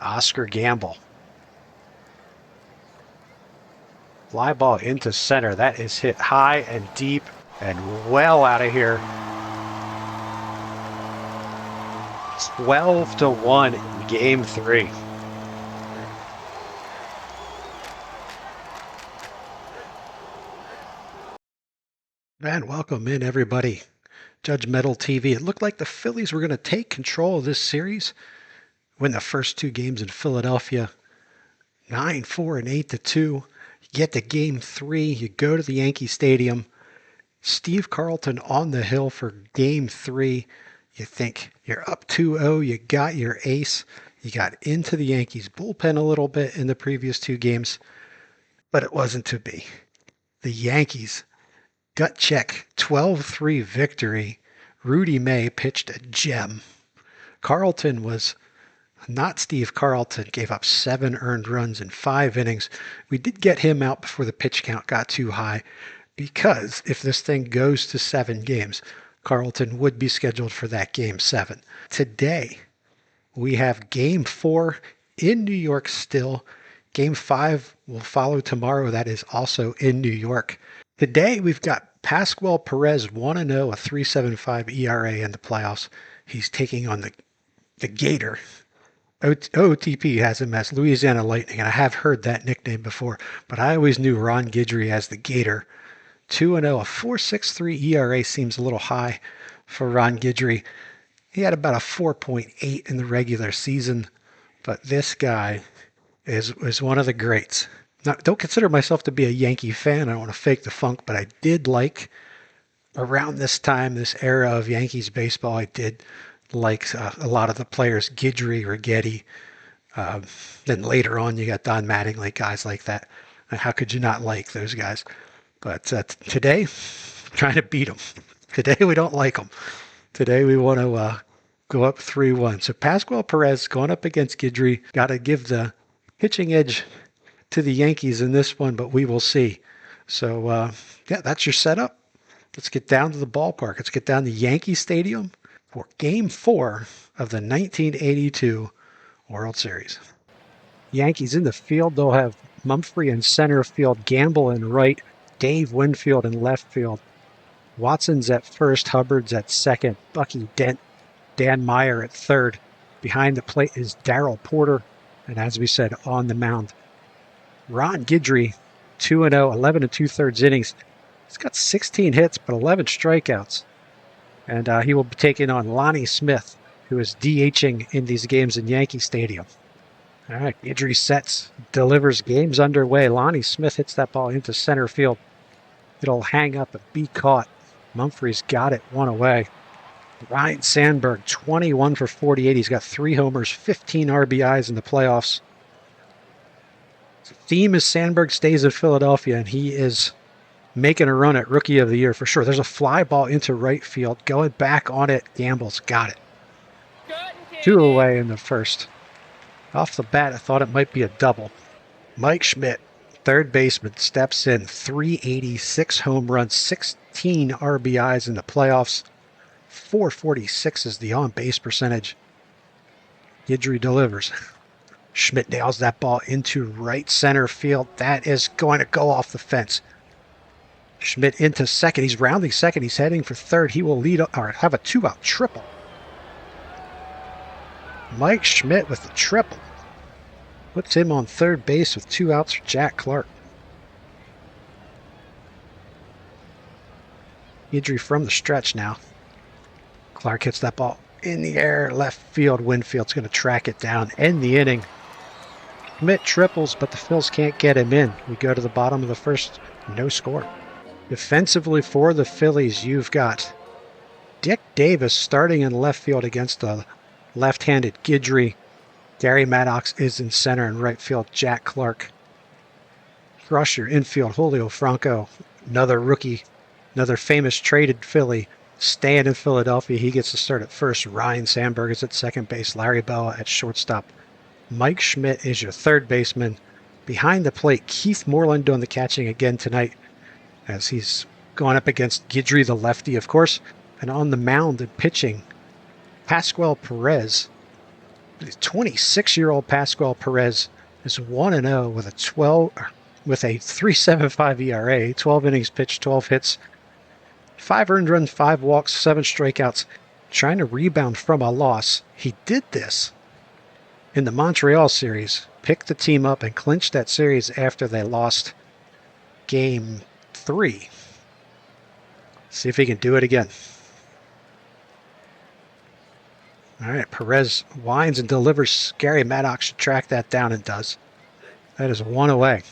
Oscar Gamble. Fly ball into center. That is hit high and deep and well out of here. 12-1 in game 3. And welcome in, everybody. JudgeMetalTV. It looked like the Phillies were going to take control of this series, win the first 2 games in Philadelphia, 9-4 and 8-2. You get to game 3. You go to the Yankee Stadium. Steve Carlton on the hill for game 3. You think you're up 2-0. You got your ace. You got into the Yankees bullpen a little bit in the previous 2 games, but it wasn't to be. The Yankees gut check 12-3 victory. Rudy May pitched a gem. Carlton was not Steve Carlton, gave up 7 earned runs in 5 innings. We did get him out before the pitch count got too high, because if this thing goes to 7 games, Carlton would be scheduled for that game 7. Today, we have game 4 in New York still. Game 5 will follow tomorrow. That is also in New York. Today, we've got Pasquel Perez 1-0, a 3.75 ERA in the playoffs. He's taking on the Gator. OOTP has him as Louisiana Lightning, and I have heard that nickname before, but I always knew Ron Guidry as the Gator. 2-0, a 4.63 ERA seems a little high for Ron Guidry. He had about a 4.8 in the regular season, but this guy is one of the greats. Now, don't consider myself to be a Yankee fan. I don't want to fake the funk, but I did like, around this time, this era of Yankees baseball, I did like a lot of the players, Guidry, Righetti. Then later on, you got Don Mattingly, guys like that. How could you not like those guys? But today, trying to beat them. Today, we don't like them. Today, we want to go up 3-1. So Pasquel Perez going up against Guidry. Got to give the pitching edge to the Yankees in this one, but we will see. So, yeah, that's your setup. Let's get down to the ballpark. Let's get down to Yankee Stadium for Game 4 of the 1982 World Series. Yankees in the field. They'll have Mumphrey in center field, Gamble in right, Dave Winfield in left field. Watson's at first, Hubbard's at second, Bucky Dent, Dan Meyer at third. Behind the plate is Darryl Porter, and as we said, on the mound, Ron Guidry, 2-0, 11 2/3 innings. He's got 16 hits, but 11 strikeouts. And he will be taking on Lonnie Smith, who is DHing in these games in Yankee Stadium. All right, Guidry sets, delivers, games underway. Lonnie Smith hits that ball into center field. It'll hang up and be caught. Mumphrey's got it, 1 away. Ryan Sandberg, 21 for 48. He's got 3 homers, 15 RBIs in the playoffs. The theme is Sandberg stays in Philadelphia, and he is making a run at Rookie of the Year for sure. There's a fly ball into right field. Going back on it, Gamble's got it. 2 away in the first. Off the bat, I thought it might be a double. Mike Schmidt, third baseman, steps in. 386 home runs, 16 RBIs in the playoffs. 446 is the on-base percentage. Guidry delivers. Schmidt nails that ball into right center field. That is going to go off the fence. Schmidt into second. He's rounding second. He's heading for third. He will lead or have a 2-out triple. Mike Schmidt with the triple. Puts him on third base with 2 outs for Jack Clark. Guidry from the stretch now. Clark hits that ball in the air. Left field. Winfield's going to track it down. End the inning. Schmidt triples, but the Phils can't get him in. We go to the bottom of the first. No score. Defensively for the Phillies, you've got Dick Davis starting in left field against the left-handed Guidry. Gary Maddox is in center and right field. Jack Clark. Crusher infield. Julio Franco, another rookie, another famous traded Philly, staying in Philadelphia. He gets to start at first. Ryan Sandberg is at second base. Larry Bella at shortstop. Mike Schmidt is your third baseman. Behind the plate, Keith Moreland doing the catching again tonight, as he's going up against Guidry, the lefty, of course. And on the mound and pitching, Pasquel Perez. The 26-year-old Pasquel Perez is 1-0 with a 3.75 ERA, 12 innings pitched, 12 hits, 5 earned runs, 5 walks, 7 strikeouts, trying to rebound from a loss. He did this in the Montreal series, picked the team up and clinched that series after they lost Game 3. See if he can do it again. All right, Perez winds and delivers. Gary Maddox should track that down and does. That is 1 away.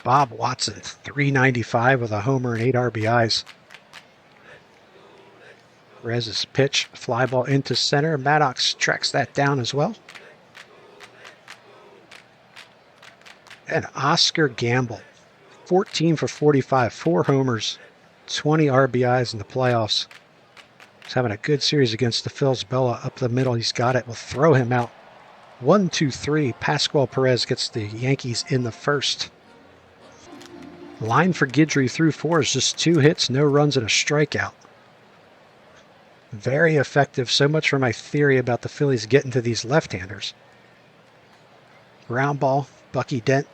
Bob Watson, 395 with a homer and 8 RBIs. Perez's pitch, fly ball into center. Maddox tracks that down as well. And Oscar Gamble, 14 for 45, 4 homers, 20 RBIs in the playoffs. He's having a good series against the Phillies. Bella up the middle. He's got it. We'll throw him out. 1-2-3. Pasquel Perez gets the Yankees in the first. Line for Guidry through 4 is just 2 hits, no runs, and a strikeout. Very effective. So much for my theory about the Phillies getting to these left-handers. Ground ball. Bucky Dent.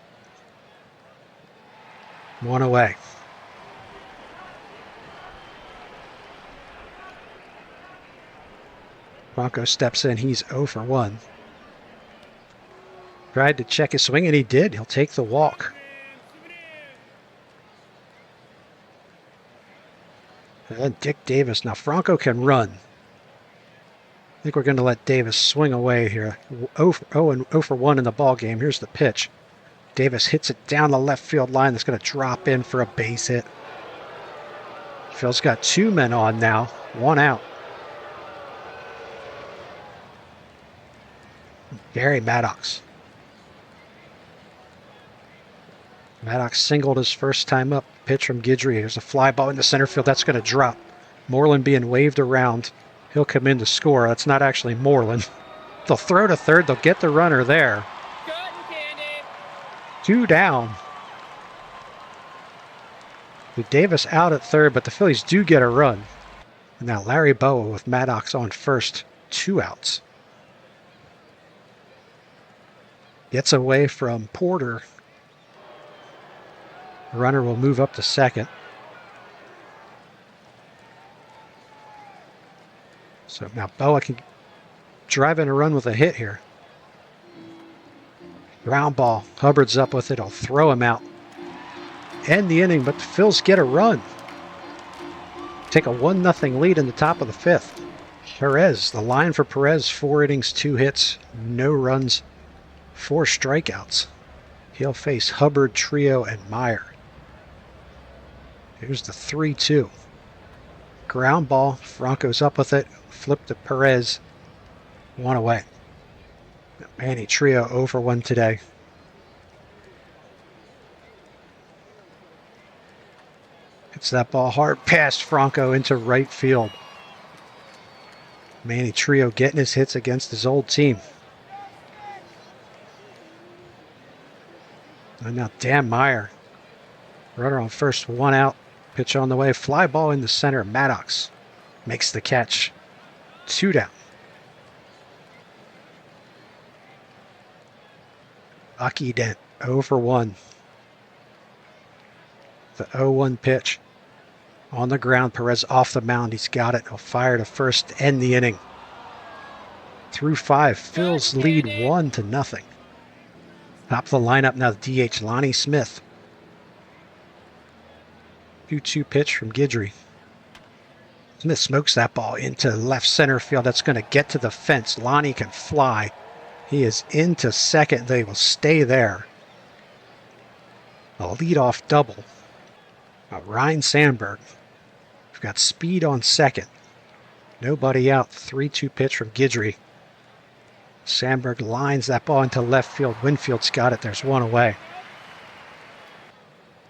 1 away. Bronco steps in. He's 0 for 1. Tried to check his swing, and he did. He'll take the walk. And Dick Davis. Now, Franco can run. I think we're going to let Davis swing away here. 0 for 1 in the ball game. Here's the pitch. Davis hits it down the left field line. That's going to drop in for a base hit. Phil's got 2 men on now. 1 out. Gary Maddox. Maddox singled his first time up. Pitch from Guidry. Here's a fly ball into center field. That's going to drop. Moreland being waved around. He'll come in to score. That's not actually Moreland. They'll throw to third. They'll get the runner there. 2 down. With Davis out at third, but the Phillies do get a run. And now Larry Boa with Maddox on first. 2 outs. Gets away from Porter. The runner will move up to second. So now Boa can drive in a run with a hit here. Ground ball. Hubbard's up with it. He'll throw him out. End the inning, but the Phils get a run. Take a 1-0 lead in the top of the 5th. Perez, the line for Perez, 4 innings, 2 hits, no runs, 4 strikeouts. He'll face Hubbard, Trio, and Meyer. Here's the 3-2. Ground ball. Franco's up with it. Flip to Perez. 1 away. Manny Trio 0 for 1 today. Hits that ball hard past Franco into right field. Manny Trio getting his hits against his old team. And now Dan Meyer. Runner on first, 1 out. Pitch on the way. Fly ball in the center. Maddox makes the catch. 2 down. Bucky Dent 0 for 1. The 0-1 pitch. On the ground. Perez off the mound. He's got it. He'll fire to first to end the inning. Through 5. Phil's lead 1-0. Top of the lineup now, the DH Lonnie Smith. 2-2 pitch from Guidry. Smith smokes that ball into left center field. That's going to get to the fence. Lonnie can fly. He is into second. They will stay there. A leadoff double. Ryan Sandberg. We've got speed on second. Nobody out. 3-2 pitch from Guidry. Sandberg lines that ball into left field. Winfield's got it. There's 1 away.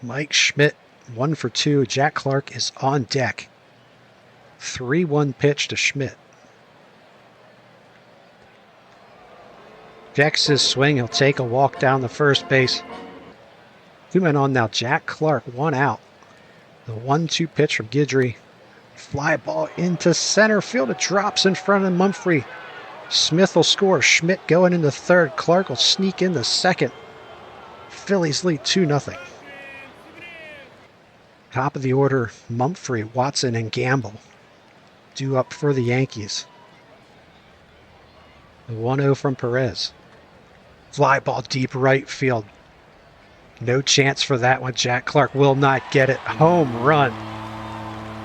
Mike Schmidt, 1 for 2. Jack Clark is on deck. 3-1 pitch to Schmidt. Checks his swing. He'll take a walk down the first base. 2 men on now. Jack Clark, 1 out. The 1-2 pitch from Guidry. Fly ball into center field. It drops in front of Mumphrey. Smith will score. Schmidt going into third. Clark will sneak into second. Phillies lead 2-0. Top of the order, Mumphrey, Watson, and Gamble due up for the Yankees. The 1-0 from Perez. Fly ball deep right field. No chance for that one. Jack Clark will not get it. Home run.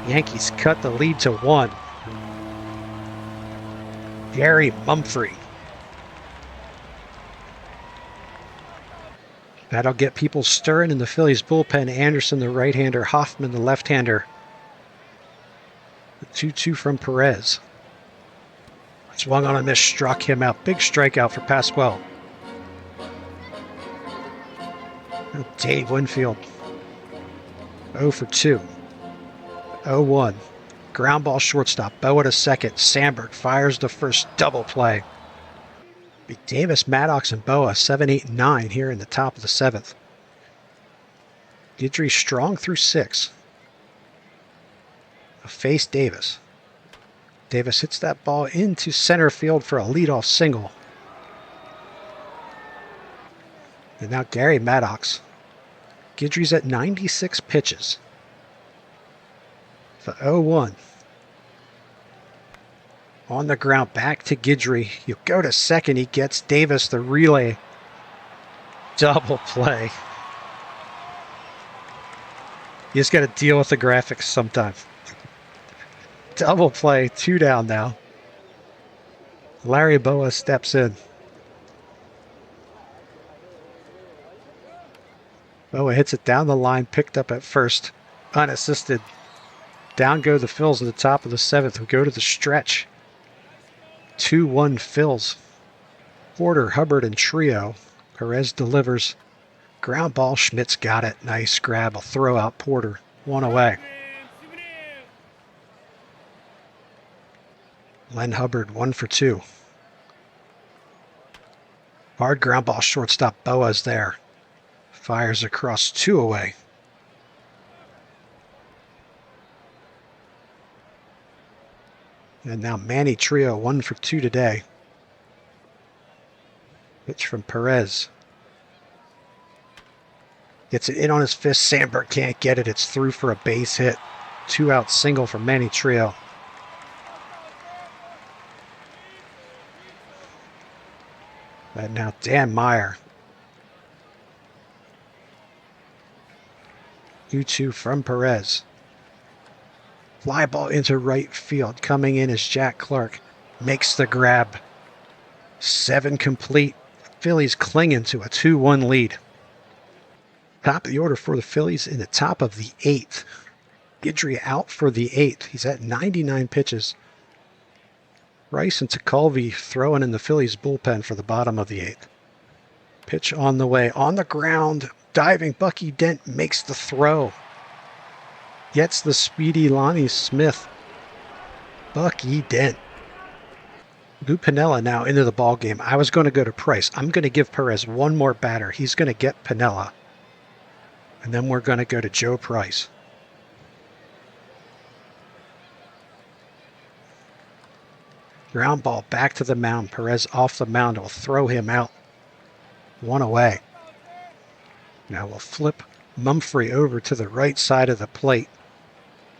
Yankees cut the lead to 1. Gary Mumphrey. That'll get people stirring in the Phillies bullpen. Anderson, the right-hander. Hoffman, the left-hander. The 2-2 from Perez. Swung on a miss, struck him out. Big strikeout for Pasquel. Dave Winfield. 0 for 2. 0-1. Ground ball shortstop. Boa to second. Sandberg fires the first double play. Davis, Maddox, and Boa 7, 8, and 9 here in the top of the 7th. Guidry strong through 6. Face Davis. Davis hits that ball into center field for a leadoff single. And now Gary Maddox. Guidry's at 96 pitches. For 0-1. On the ground, back to Guidry. You go to second. He gets Davis the relay. Double play. You just got to deal with the graphics sometimes. Double play, 2 down now. Larry Boa steps in. Boa hits it down the line, picked up at first, unassisted. Down go the Phils at the top of the 7th. We go to the stretch. 2-1 Phils. Porter, Hubbard, and Trio. Perez delivers. Ground ball, Schmidt's got it. Nice grab, a throw out Porter. 1 away. Len Hubbard, 1 for 2. Hard ground ball, shortstop Boa's there. Fires across, 2 away. And now Manny Trio, 1 for 2 today. Pitch from Perez. Gets it in on his fist. Sandberg can't get it. It's through for a base hit. 2-out single for Manny Trio. And now Dan Meyer. 2-2 from Perez. Fly ball into right field. Coming in is Jack Clark. Makes the grab. 7 complete. Phillies clinging to a 2-1 lead. Top of the order for the Phillies in the top of the 8th. Guidry out for the 8th. He's at 99 pitches. Rice and Tekulve throwing in the Phillies bullpen for the bottom of the 8th. Pitch on the way. On the ground. Diving Bucky Dent makes the throw. Gets the speedy Lonnie Smith. Bucky Dent. Lou Piniella now into the ball game. I was going to go to Price. I'm going to give Perez one more batter. He's going to get Piniella. And then we're going to go to Joe Price. Ground ball back to the mound. Perez off the mound will throw him out. 1 away. Now we'll flip Mumphrey over to the right side of the plate.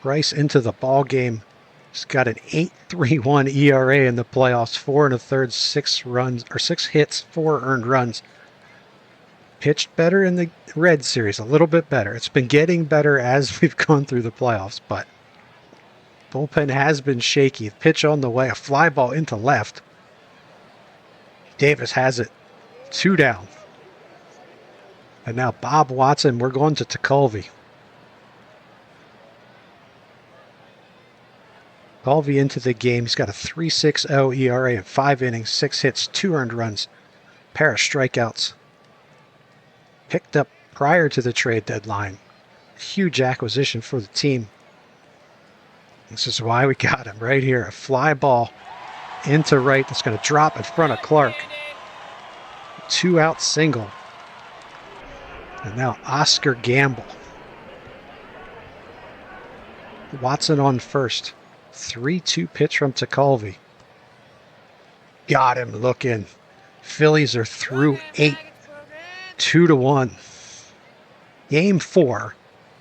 Price into the ball game. He's got an 8.31 ERA in the playoffs. 4 1/3, 6 runs or 6 hits, 4 earned runs. Pitched better in the Red Series, a little bit better. It's been getting better as we've gone through the playoffs, but bullpen has been shaky. Pitch on the way, a fly ball into left. Davis has it. 2 down. And now Bob Watson, we're going to Tekulve. Tekulve into the game. He's got a 3.60 ERA in 5 innings, 6 hits, 2 earned runs, pair of strikeouts. Picked up prior to the trade deadline. Huge acquisition for the team. This is why we got him right here. A fly ball into right that's going to drop in front of Clark. 2-out single. And now Oscar Gamble. Watson on first. 3-2 pitch from Tekulve. Got him looking. Phillies are through 8, 2-1. Game 4,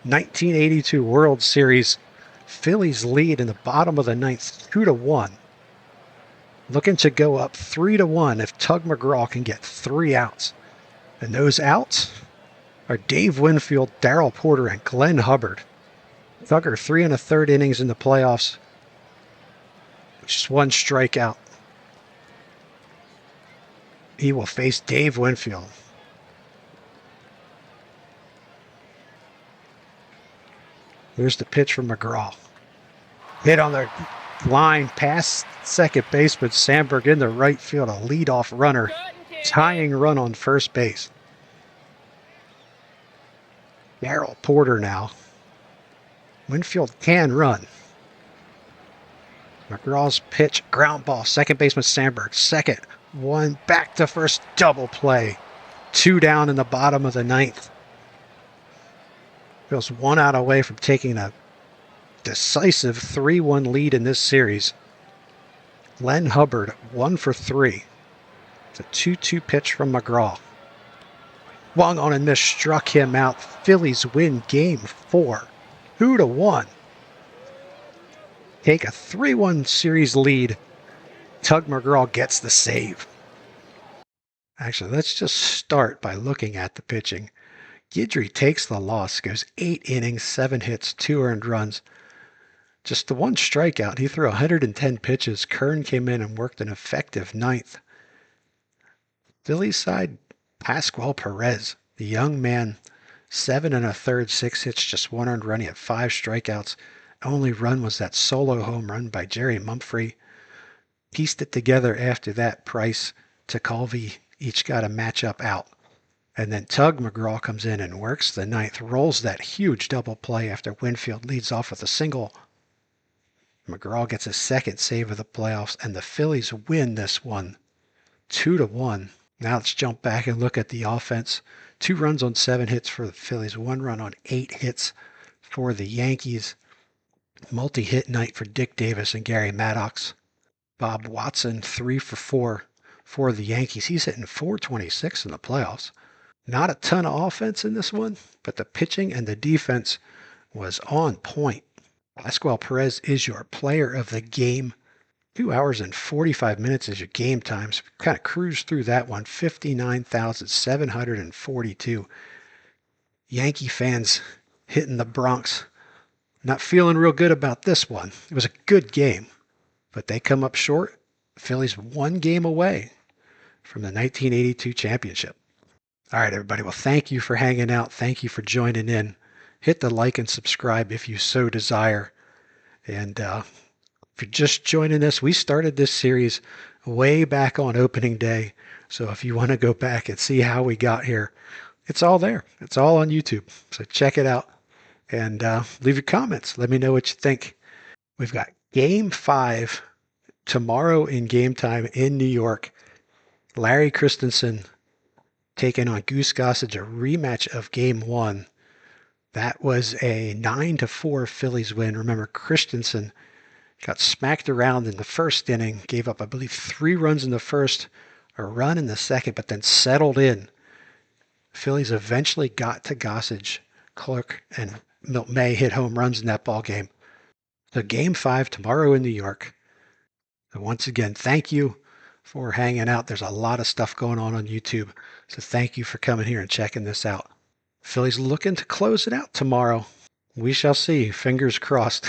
1982 World Series. Phillies lead in the bottom of the ninth, 2-1. Looking to go up 3-1 if Tug McGraw can get 3 outs. And those outs are Dave Winfield, Darrell Porter, and Glenn Hubbard. Thugger 3 1/3 innings in the playoffs. Just 1 strikeout. He will face Dave Winfield. Here's the pitch from McGraw. Hit on the line past second baseman Sandberg in the right field. A leadoff runner. Tying run on first base. Darrell Porter now. Winfield can run. McGraw's pitch, ground ball, second baseman Sandberg, second, 1 back to first, double play. 2 down in the bottom of the ninth. Feels 1 out away from taking a decisive 3-1 lead in this series. Glenn Hubbard, 1 for 3. It's a 2-2 pitch from McGraw. Swung on and missed, struck him out. Phillies win game 4, 2-1. Take a 3-1 series lead. Tug McGraw gets the save. Actually, let's just start by looking at the pitching. Guidry takes the loss, goes 8 innings, 7 hits, 2 earned runs. Just the 1 strikeout. He threw 110 pitches. Kern came in and worked an effective ninth. Phillies side, Pasquel Perez, the young man, 7 1/3, 6 hits, just 1 earned run. He had 5 strikeouts. Only run was that solo home run by Jerry Mumphrey. Pieced it together after that. Price, Tekulve each got a matchup out. And then Tug McGraw comes in and works the ninth, rolls that huge double play after Winfield leads off with a single. McGraw gets his second save of the playoffs, and the Phillies win this one, 2-1. Now let's jump back and look at the offense. 2 runs on 7 hits for the Phillies, 1 run on 8 hits for the Yankees. Multi-hit night for Dick Davis and Gary Maddox. Bob Watson, 3 for 4 for the Yankees. He's hitting .426 in the playoffs. Not a ton of offense in this one, but the pitching and the defense was on point. Pasquel Perez is your player of the game. 2 hours and 45 minutes is your game time. So kind of cruised through that one. 59,742. Yankee fans hitting the Bronx. Not feeling real good about this one. It was a good game, but they come up short. Phillies 1 game away from the 1982 championship. All right, everybody. Well, thank you for hanging out. Thank you for joining in. Hit the like and subscribe if you so desire. And if you're just joining us, we started this series way back on opening day. So if you want to go back and see how we got here, it's all there. It's all on YouTube. So check it out and leave your comments. Let me know what you think. We've got Game 5 tomorrow in Game Time in New York. Larry Christensen taking on Goose Gossage, a rematch of Game 1. That was a 9-4 Phillies win. Remember, Christensen got smacked around in the first inning, gave up, I believe, 3 runs in the first, a run in the second, but then settled in. Phillies eventually got to Gossage. Clark and Milt May hit home runs in that ball game. So Game 5 tomorrow in New York. So once again, thank you for hanging out. There's a lot of stuff going on YouTube. So thank you for coming here and checking this out. Phillies looking to close it out tomorrow. We shall see. Fingers crossed.